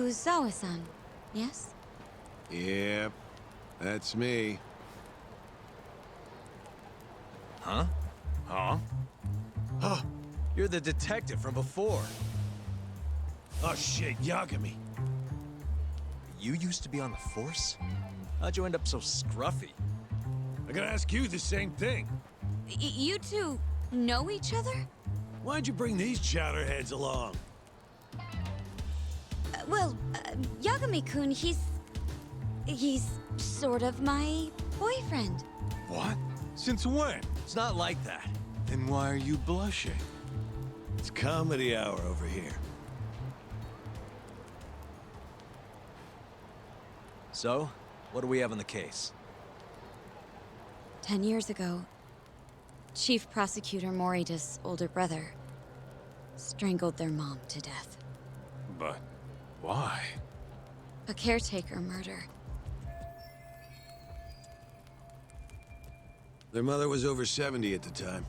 Uzawa-san, yes? Yep, that's me. Huh? Huh? Huh. You're the detective from before. Oh shit, Yagami. You used to be on the force? How'd you end up so scruffy? I gotta ask you the same thing. You two know each other? Why'd you bring these chowderheads along? Yagami-kun, he's sort of my boyfriend. What? Since when? It's not like that. Then why are you blushing? It's comedy hour over here. So, what do we have on the case? 10 years ago, Chief Prosecutor Morita's older brother strangled their mom to death. But why? A caretaker murder. Their mother was over 70 at the time,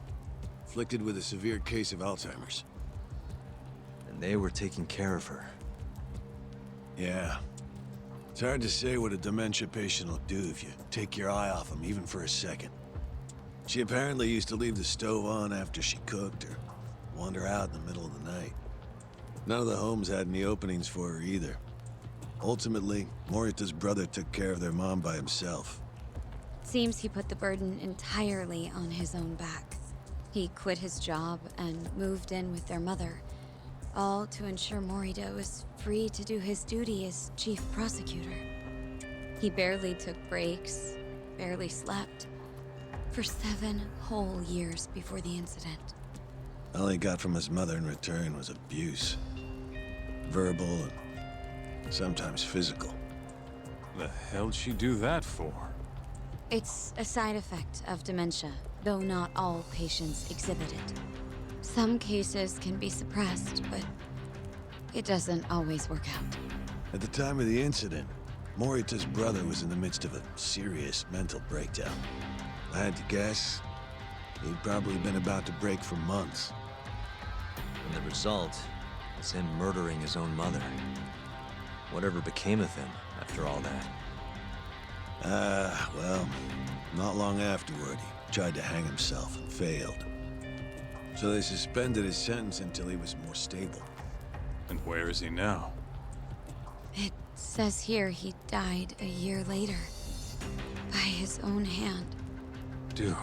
afflicted with a severe case of Alzheimer's. And they were taking care of her. Yeah. It's hard to say what a dementia patient will do if you take your eye off them, even for a second. She apparently used to leave the stove on after she cooked, or wander out in the middle of the night. None of the homes had any openings for her either. Ultimately, Morita's brother took care of their mom by himself. Seems he put the burden entirely on his own back. He quit his job and moved in with their mother, all to ensure Morita was free to do his duty as chief prosecutor. He barely took breaks, barely slept, for 7 whole years before the incident. All he got from his mother in return was abuse. Verbal and sometimes physical. The hell'd she do that for? It's a side effect of dementia, though not all patients exhibit it. Some cases can be suppressed, but it doesn't always work out. At the time of the incident, Morita's brother was in the midst of a serious mental breakdown. I had to guess, he'd probably been about to break for months. And the result is him murdering his own mother. Whatever became of him after all that? Well, not long afterward, he tried to hang himself and failed. So they suspended his sentence until he was more stable. And where is he now? It says here he died a year later, by his own hand. Dude.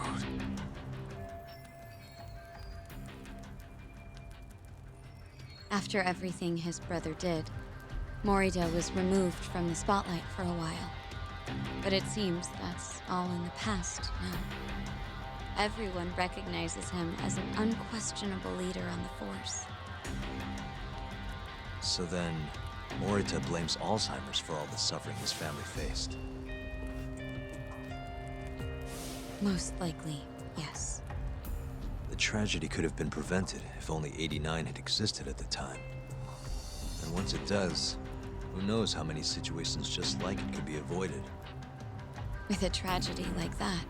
After everything his brother did, Morita was removed from the spotlight for a while. But it seems that's all in the past now. Everyone recognizes him as an unquestionable leader on the force. So then, Morita blames Alzheimer's for all the suffering his family faced. Most likely, yes. The tragedy could have been prevented if only 89 had existed at the time. And once it does, who knows how many situations just like it could be avoided. With a tragedy like that,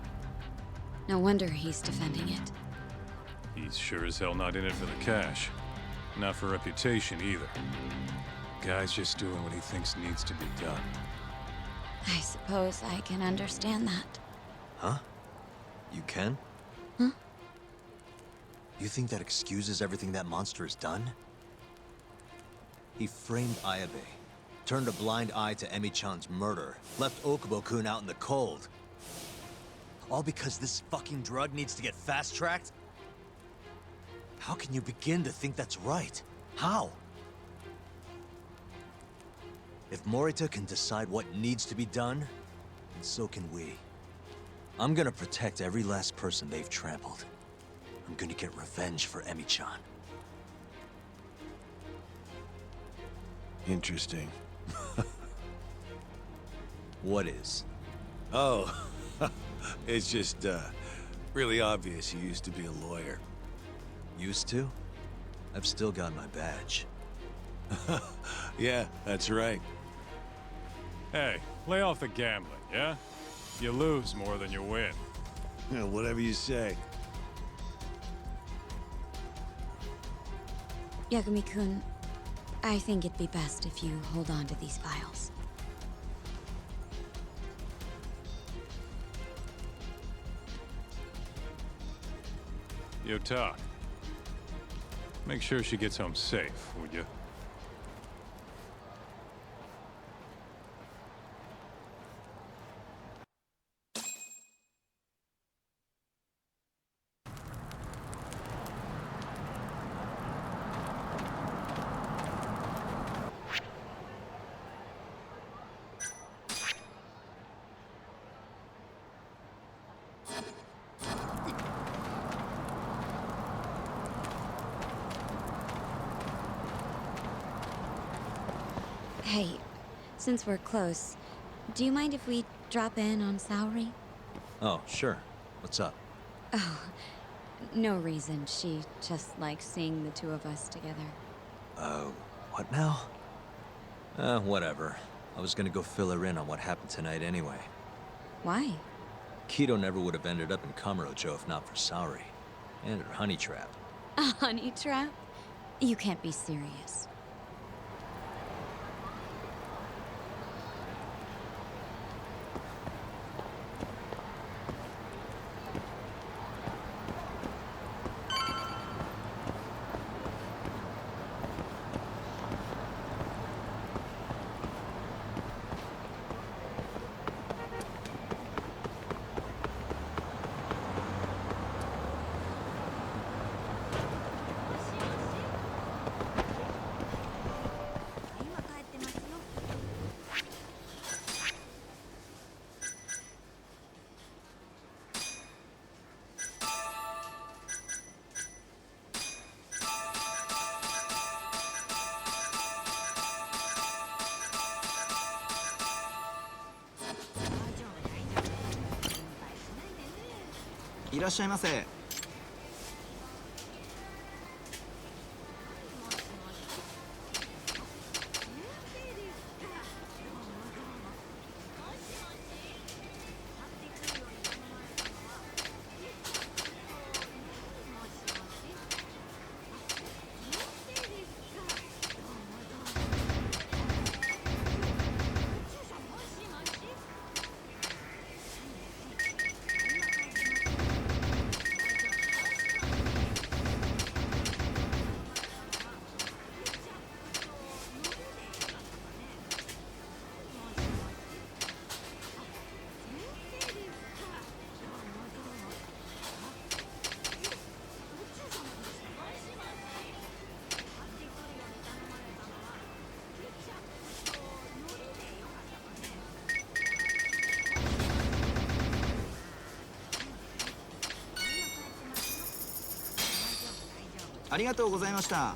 no wonder he's defending it. He's sure as hell not in it for the cash. Not for reputation either. Guy's just doing what he thinks needs to be done. I suppose I can understand that. Huh? You can? Huh? You think that excuses everything that monster has done? He framed Ayabe, turned a blind eye to Emi-chan's murder, left Okubo-kun out in the cold. All because this fucking drug needs to get fast-tracked? How can you begin to think that's right? How? If Morita can decide what needs to be done, then so can we. I'm gonna protect every last person they've trampled. I'm gonna get revenge for Emi-chan. Interesting. What is? Oh, it's just, really obvious he used to be a lawyer. Used to? I've still got my badge. Yeah, that's right. Hey, lay off the gambling, yeah? You lose more than you win. Yeah, whatever you say. Yagami-kun, I think it'd be best if you hold on to these files. Yo, Talk. Make sure she gets home safe, would you? Hey, since we're close, do you mind if we drop in on Saori? Oh, sure. What's up? Oh, no reason. She just likes seeing the two of us together. What now? Whatever. I was gonna go fill her in on what happened tonight anyway. Why? Keto never would have ended up in Kamurocho if not for Saori. And her honey trap. A honey trap? You can't be serious.いらっしゃいませ。ありがとうございました。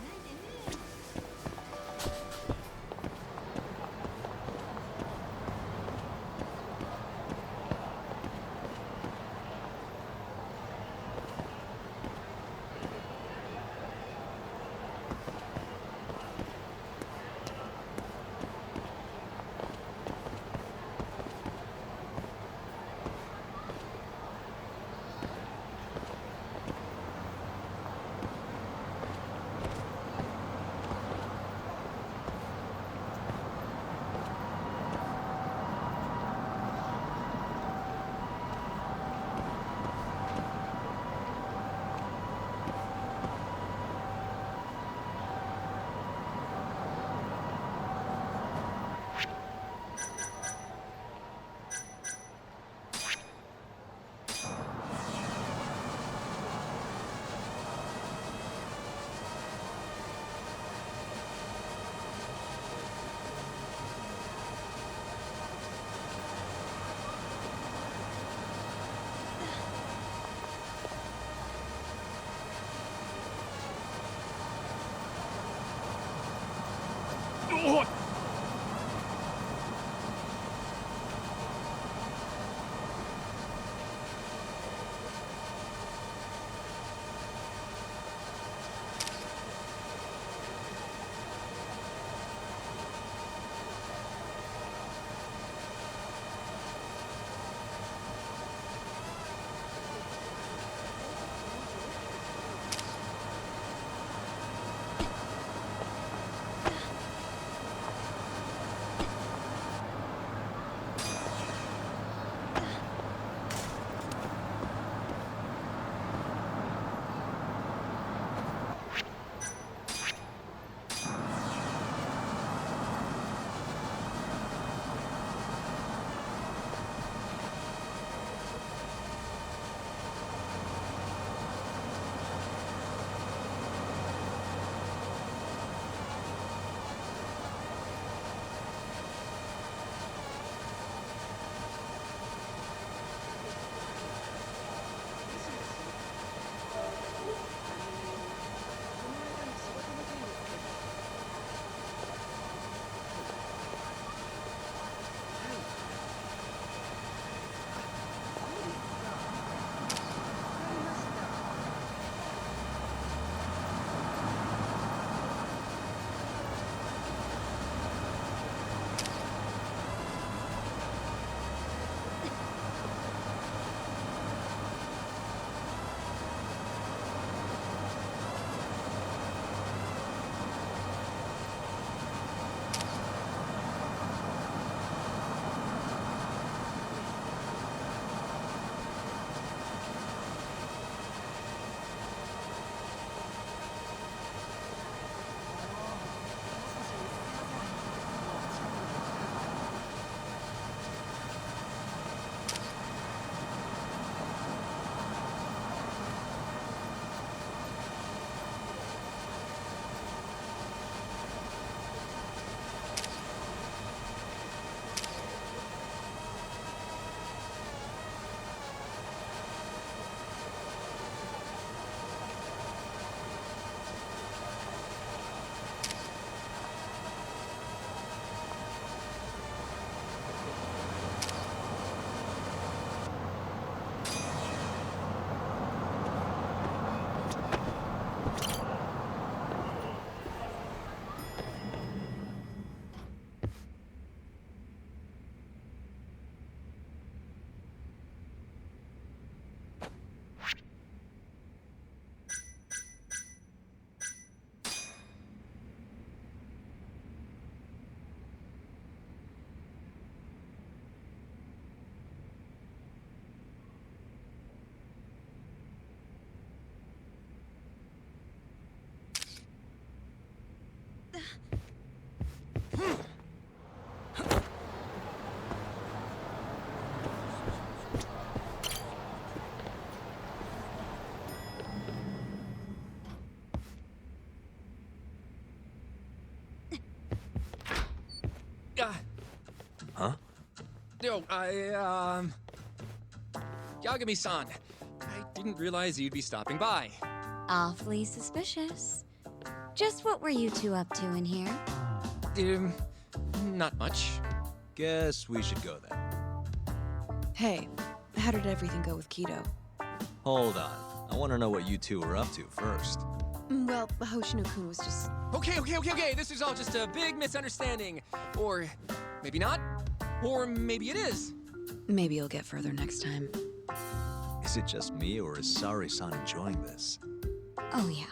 Yo, Yagami-san, I didn't realize you'd be stopping by. Awfully suspicious. Just what were you two up to in here? Not much. Guess we should go then. Hey, how did everything go with Keto? Hold on. I want to know what you two were up to first. Well, Hoshino-kun was just... Okay. This is all just a big misunderstanding. Or maybe not. Or maybe it is. Maybe you'll get further next time. Is it just me, or is Sari-san enjoying this? Oh, yeah.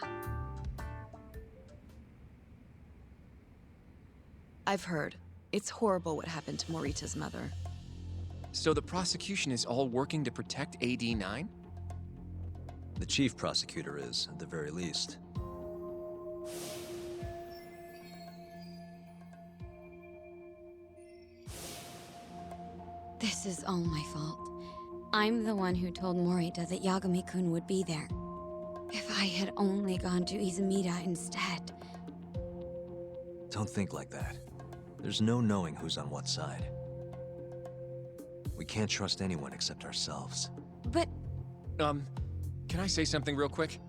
I've heard. It's horrible what happened to Morita's mother. So the prosecution is all working to protect AD-9? The chief prosecutor is, at the very least. This is all my fault. I'm the one who told Morita that Yagami-kun would be there. If I had only gone to Izumida instead. Don't think like that. There's no knowing who's on what side. We can't trust anyone except ourselves. But Can I say something real quick?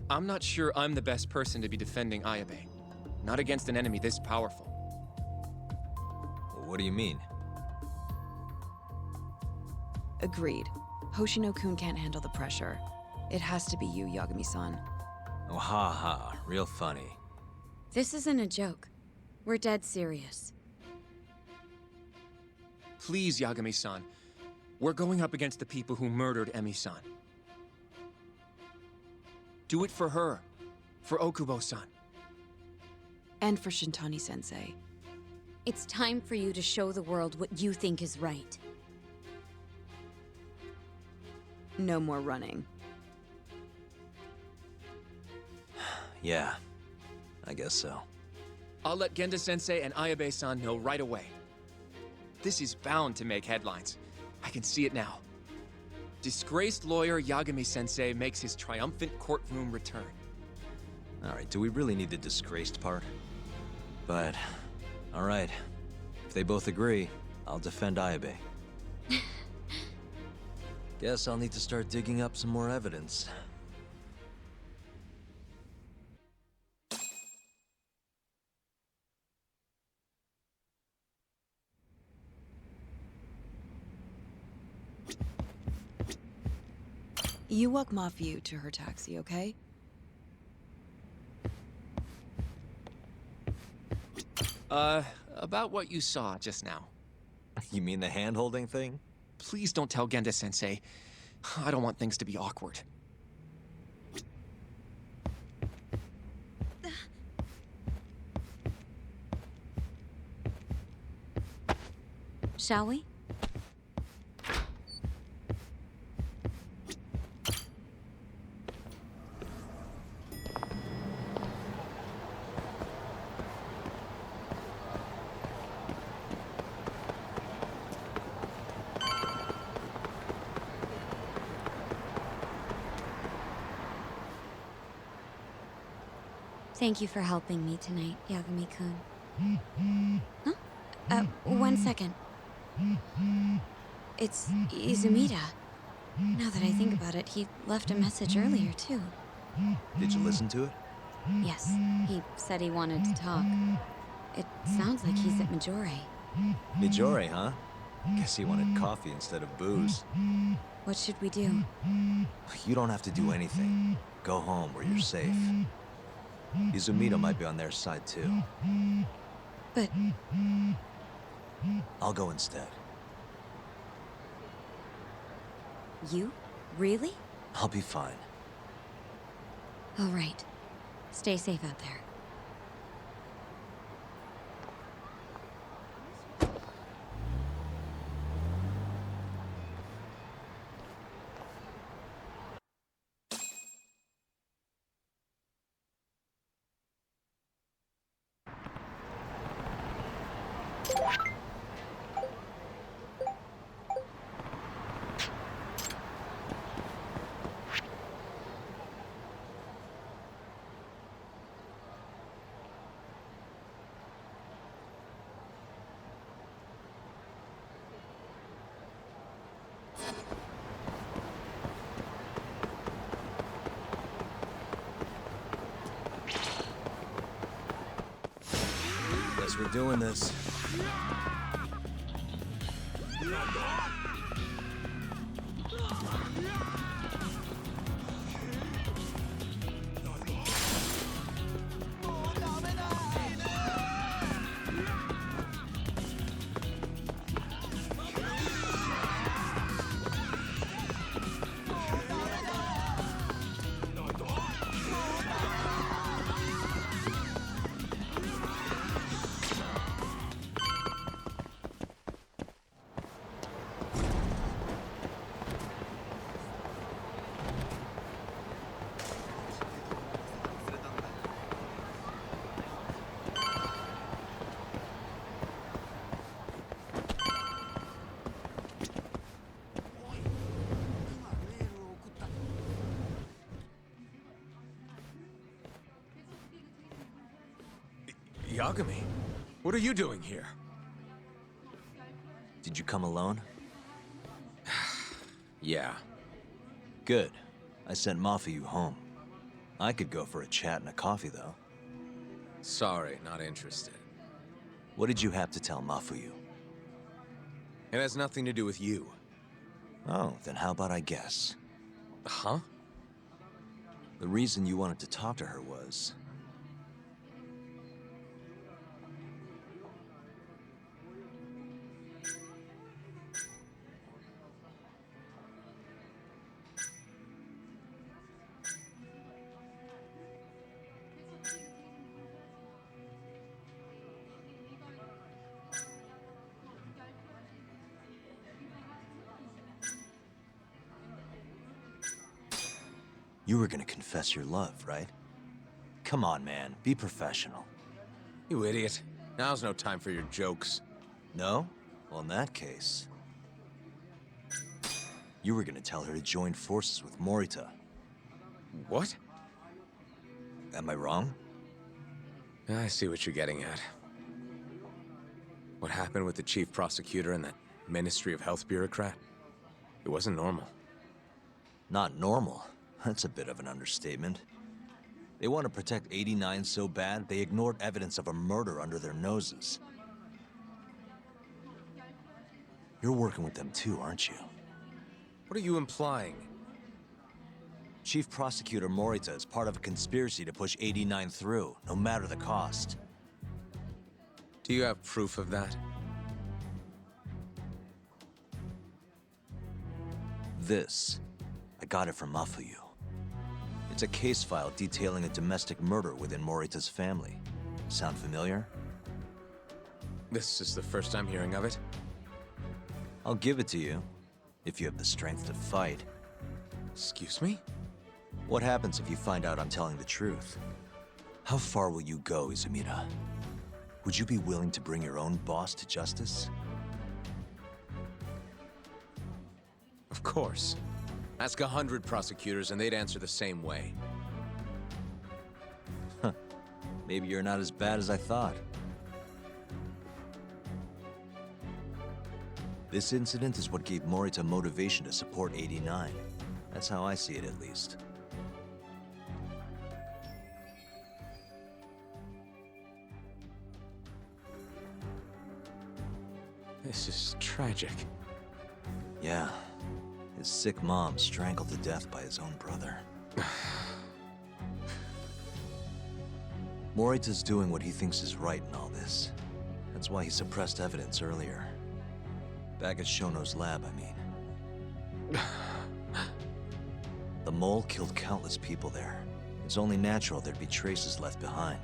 I'm not sure I'm the best person to be defending Ayabe. Not against an enemy this powerful. What do you mean? Agreed. Hoshino-kun can't handle the pressure. It has to be you, Yagami-san. Oh, ha ha. Real funny. this isn't a joke. We're dead serious. Please, Yagami-san. We're going up against the people who murdered Emi-san. Do it for her. For Okubo-san. And for Shintani-sensei. It's time for you to show the world what you think is right. No more running. Yeah, I guess so. I'll let Genda-sensei and Ayabe-san know right away. This is bound to make headlines. I can see it now. Disgraced lawyer Yagami-sensei makes his triumphant courtroom return. All right, do we really need the disgraced part? But, all right. If they both agree, I'll defend Ayabe. Guess I'll need to start digging up some more evidence. You walk Mafiu to her taxi, okay? About what you saw just now. You mean the hand-holding thing? Please don't tell Genda-sensei. I don't want things to be awkward. Shall we? Thank you for helping me tonight, Yagami-kun. Huh? 1 second. It's Izumida. Now that I think about it, he left a message earlier, too. Did you listen to it? Yes, he said he wanted to talk. It sounds like he's at Majore. Mijore, huh? Guess he wanted coffee instead of booze. What should we do? You don't have to do anything. Go home where you're safe. Izumida might be on their side too. But I'll go instead. you? Really? I'll be fine. All right. Stay safe out there. Guess we're doing this. Yagami, what are you doing here? Did you come alone? Yeah. Good. I sent Mafuyu home. I could go for a chat and a coffee, though. Sorry, not interested. What did you have to tell Mafuyu? It has nothing to do with you. Oh, then how about I guess? Huh? The reason you wanted to talk to her was... You were gonna confess your love, right? Come on, man. Be professional. You idiot. Now's no time for your jokes. No? Well, in that case... You were gonna tell her to join forces with Morita. What? Am I wrong? I see what you're getting at. What happened with the chief prosecutor and that Ministry of Health bureaucrat? It wasn't normal. Not normal. That's a bit of an understatement. They want to protect 89 so bad, they ignored evidence of a murder under their noses. You're working with them too, aren't you? What are you implying? Chief Prosecutor Morita is part of a conspiracy to push 89 through, no matter the cost. Do you have proof of that? This, I got it from Mafuyu. It's a case file detailing a domestic murder within Morita's family. Sound familiar? This is the first I'm hearing of it. I'll give it to you, if you have the strength to fight. Excuse me? What happens if you find out I'm telling the truth? How far will you go, Izumida? Would you be willing to bring your own boss to justice? Of course. Ask 100 prosecutors and they'd answer the same way. Maybe you're not as bad as I thought. This incident is what gave Morita motivation to support 89. That's how I see it, at least. This is tragic. Yeah. His sick mom strangled to death by his own brother. Morita's doing what he thinks is right in all this. That's why he suppressed evidence earlier. Back at Shono's lab, I mean. The mole killed countless people there. It's only natural there'd be traces left behind.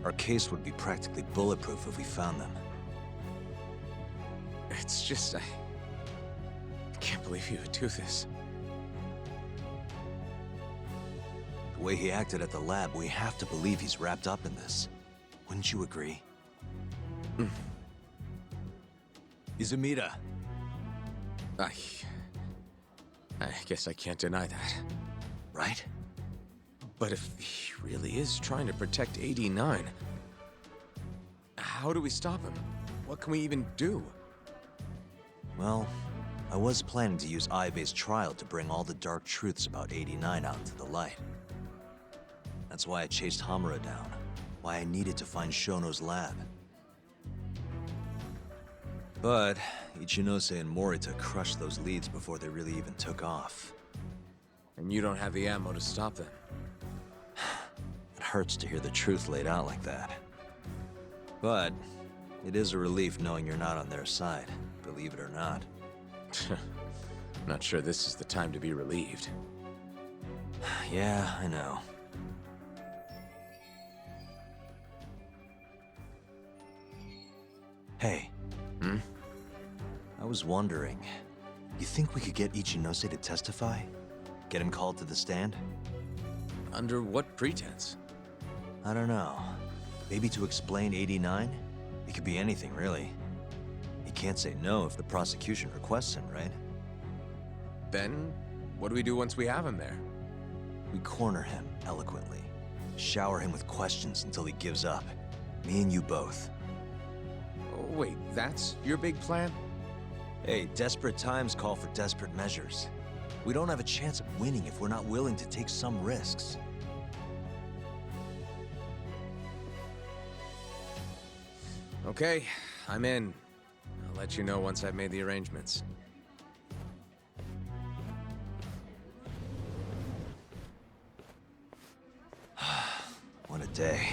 Our case would be practically bulletproof if we found them. It's just, I can't believe you would do this. The way he acted at the lab, we have to believe he's wrapped up in this. Wouldn't you agree? Izumida. I guess I can't deny that. Right? But if he really is trying to protect 89, how do we stop him? What can we even do? Well, I was planning to use Ayabe's trial to bring all the dark truths about 89 out into the light. That's why I chased Hamura down, why I needed to find Shono's lab. But Ichinose and Morita crushed those leads before they really even took off. And you don't have the ammo to stop them. It hurts to hear the truth laid out like that. But it is a relief knowing you're not on their side, believe it or not. Not sure this is the time to be relieved. Yeah, I know. Hey. Hmm? I was wondering, you think we could get Ichinose to testify? Get him called to the stand? Under what pretense? I don't know. Maybe to explain 89? It could be anything, really. He can't say no if the prosecution requests him, right? Then, what do we do once we have him there? We corner him eloquently. Shower him with questions until he gives up. Me and you both. Oh, wait, that's your big plan? Hey, desperate times call for desperate measures. We don't have a chance of winning if we're not willing to take some risks. Okay, I'm in. I'll let you know once I've made the arrangements. What a day.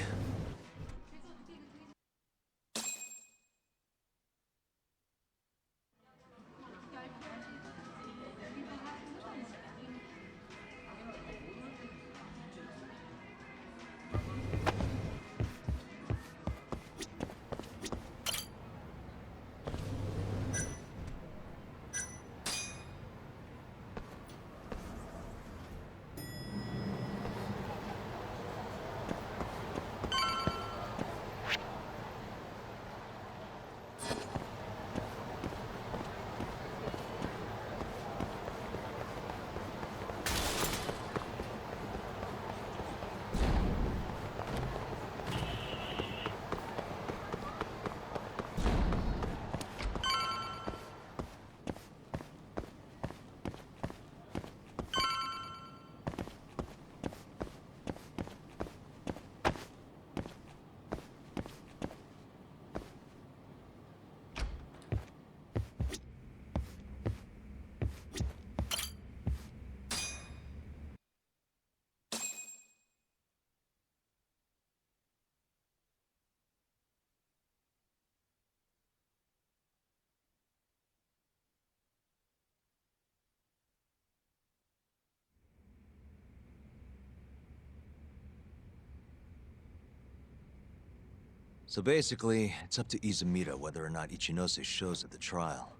So basically, it's up to Izumida whether or not Ichinose shows at the trial.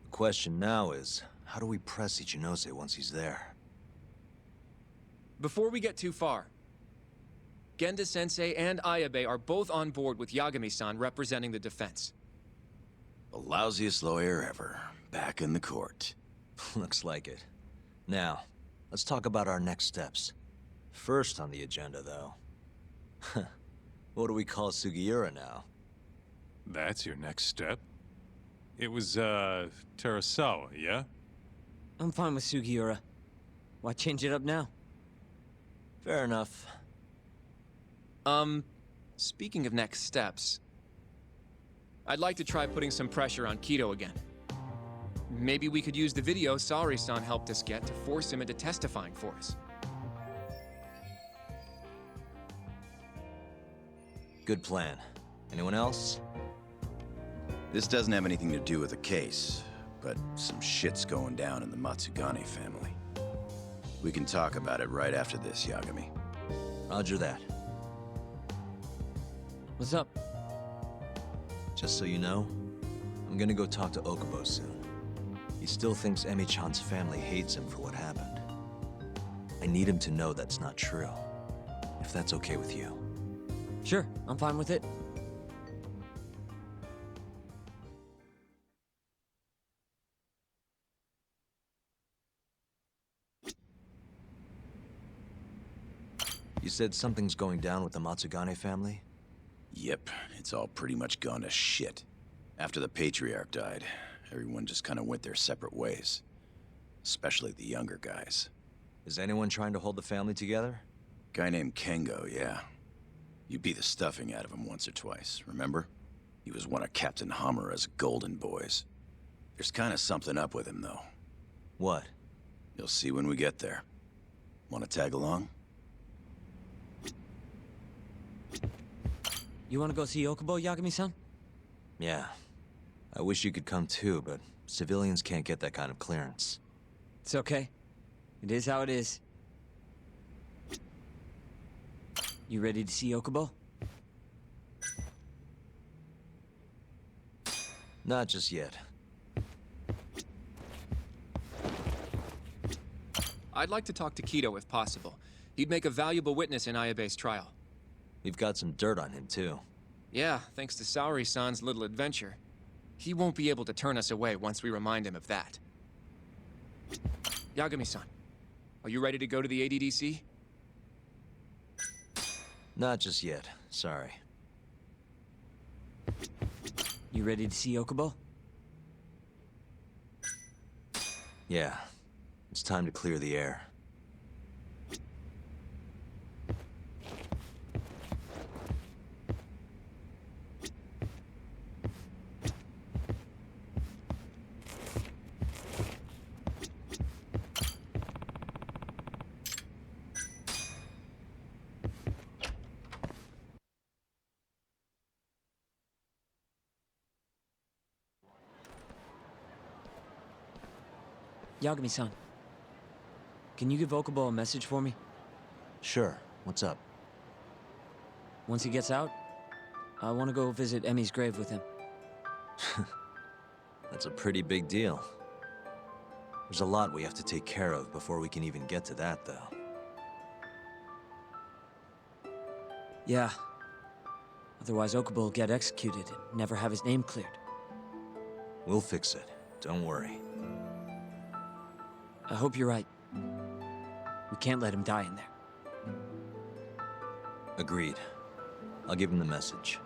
The question now is, how do we press Ichinose once he's there? Before we get too far, Genda-sensei and Ayabe are both on board with Yagami-san representing the defense. The lousiest lawyer ever, back in the court. Looks like it. Now, let's talk about our next steps. First on the agenda, though. What do we call Sugiura now? That's your next step? It was, Terasawa, yeah? I'm fine with Sugiura. Why change it up now? Fair enough. Speaking of next steps, I'd like to try putting some pressure on Kido again. Maybe we could use the video Saori-san helped us get to force him into testifying for us. Good plan. Anyone else? This doesn't have anything to do with the case, but some shit's going down in the Matsugane family. We can talk about it right after this, Yagami. Roger that. What's up? Just so you know, I'm gonna go talk to Okubo soon. He still thinks Emi-chan's family hates him for what happened. I need him to know that's not true. If that's okay with you. Sure, I'm fine with it. You said something's going down with the Matsugane family? Yep, it's all pretty much gone to shit. After the Patriarch died, everyone just kind of went their separate ways. Especially the younger guys. Is anyone trying to hold the family together? Guy named Kengo, yeah. You beat the stuffing out of him once or twice, remember? He was one of Captain Hamura's golden boys. There's kind of something up with him, though. What? You'll see when we get there. Want to tag along? You wanna go see Okubo, Yagami-san? Yeah. I wish you could come too, but civilians can't get that kind of clearance. It's okay. It is how it is. You ready to see Okubo? Not just yet. I'd like to talk to Kido if possible. He'd make a valuable witness in Ayabe's trial. We've got some dirt on him too. Yeah, thanks to Saori-san's little adventure. He won't be able to turn us away once we remind him of that. Yagami-san, are you ready to go to the ADDC? Not just yet, sorry. You ready to see Okubo? Yeah. It's time to clear the air. Yagami-san, can you give Okubo a message for me? Sure. What's up? Once he gets out, I want to go visit Emi's grave with him. That's a pretty big deal. There's a lot we have to take care of before we can even get to that, though. Yeah. Otherwise, Okubo will get executed and never have his name cleared. We'll fix it. Don't worry. I hope you're right. We can't let him die in there. Agreed. I'll give him the message.